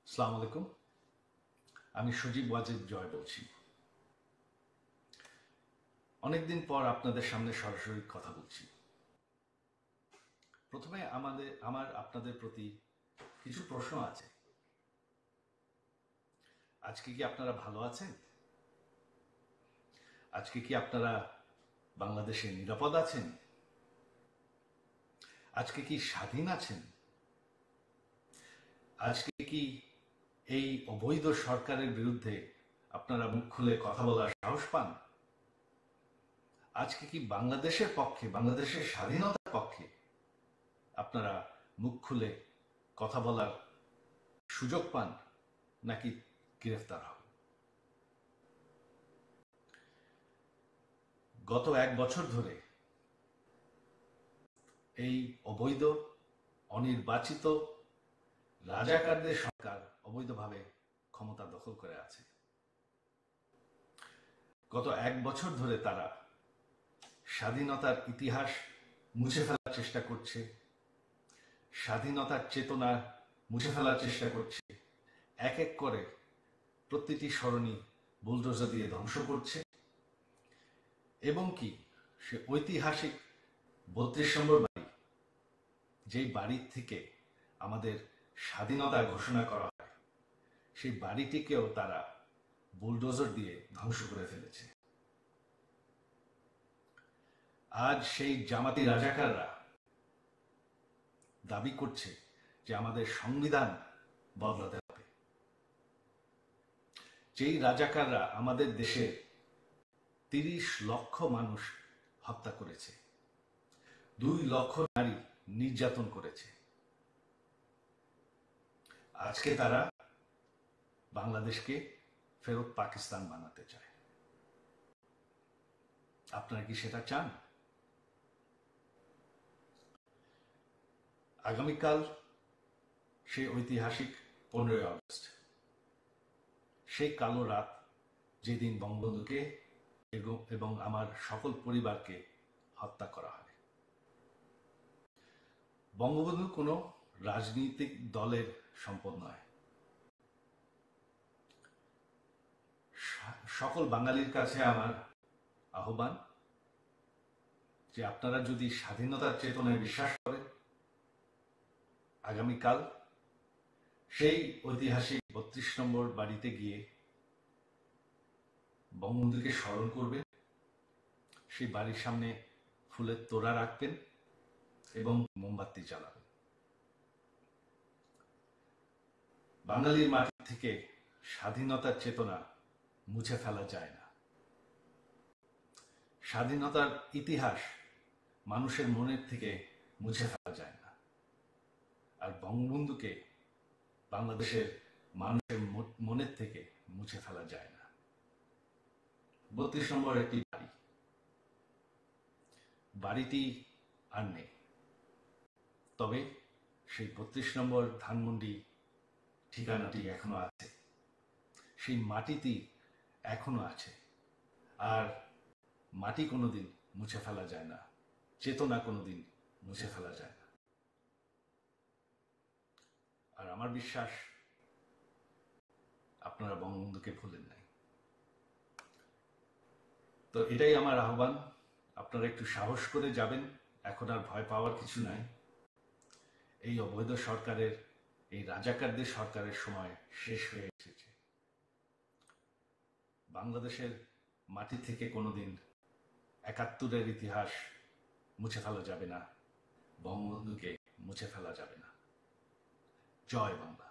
আসসালামু আলাইকুম। আমি সজীব ওয়াজেদ জয় বলছি। অনেকদিন পর আপনাদের সামনে সরাসরি কথা বলছি। প্রথমে আমার আপনাদের প্রতি কিছু প্রশ্ন আছে। আজকে কি আপনারা ভালো আছেন? আজকে কি আপনারা বাংলাদেশে নিরাপদ আছেন? আজকে কি স্বাধীন আছেন? আজকে কি এই অবৈধ সরকারের বিরুদ্ধে আপনারা মুখ খুলে কথা বলার সাহস পান? আজকে কি বাংলাদেশের পক্ষে, বাংলাদেশের স্বাধীনতার পক্ষে আপনারা মুখ খুলে কথা বলার সুযোগ পান, নাকি গ্রেফতার হন? গত 1 বছর ধরে এই অবৈধ অনির্বাচিত রাজাকারদের সরকার অবৈধভাবে ক্ষমতা দখল করে আছে। গত 1 বছর ধরে তারা স্বাধীনতার ইতিহাস মুছে ফেলার চেষ্টা করছে, স্বাধীনতার চেতনা মুছে ফেলার চেষ্টা করছে। এক এক করে প্রতিটি সরণি বুলডোজার দিয়ে ধ্বংস করছে এবং কি সে ঐতিহাসিক 32 নম্বর বাড়ি, যেই বাড়ির থেকে আমাদের স্বাধীনতা ঘোষণা করা হয়, সেই বাড়িটিকেও তারা বুলডোজার দিয়ে ধ্বংস করে ফেলেছে। আজ সেই জামাতি রাজাকাররা দাবি করছে যে আমাদের সংবিধান বদলাতে হবে। যেই রাজাকাররা আমাদের দেশের 30 লক্ষ মানুষ হত্যা করেছে, 2 লক্ষ নারী নির্যাতন করেছে, আজকে তারা বাংলাদেশকে ফেরত পাকিস্তান বানাতে চায়। আপনারা কি সেটা চান? আগামীকাল সেই ঐতিহাসিক 15ই আগস্ট, সেই কালো রাত, যেদিন বঙ্গবন্ধুকে এবং আমার সকল পরিবারকে হত্যা করা হয়। বঙ্গবন্ধু কোনো রাজনৈতিক দলের সম্পদ নয়। সকল বাঙালির কাছে আমার আহ্বান যে আপনারা যদি স্বাধীনতার চেতনায় বিশ্বাস করেন, আগামীকাল সেই ঐতিহাসিক 32 নম্বর বাড়িতে গিয়ে বঙ্গবন্ধুকে স্মরণ করবেন, সেই বাড়ির সামনে ফুলের তোড়া রাখবেন এবং মোমবাতি জ্বালাবেন। বাঙালির মাটি থেকে স্বাধীনতার চেতনা মুছে ফেলা যায় না। স্বাধীনতার ইতিহাস মানুষের মনের থেকে মুছে ফেলা যায় না। আর বঙ্গবন্ধুকে বাংলাদেশের মানুষের মনের থেকে মুছে ফেলা যায় না। 32 নম্বর একটি বাড়িটি আর নেই, তবে সেই 32 নম্বর ধানমন্ডি ঠিকানাটি এখনো আছে, সেই মাটিটি এখনো আছে। আর মাটি কোনোদিন মুছে ফেলা যায় না, চেতনা কোনোদিন মুছে ফেলা যায় না। আর আমার বিশ্বাস আপনারা বঙ্গবন্ধুকে ভুলেন নাই। তো এটাই আমার আহ্বান, আপনারা একটু সাহস করে যাবেন। এখন আর ভয় পাওয়ার কিছু নাই। এই অবৈধ সরকারের, এই রাজাকারদের সরকারের সময় শেষ হয়ে এসেছে। বাংলাদেশের মাটি থেকে কোনোদিন 71-এর ইতিহাস মুছে ফেলা যাবে না, বঙ্গবন্ধুকে মুছে ফেলা যাবে না। জয় বাংলা।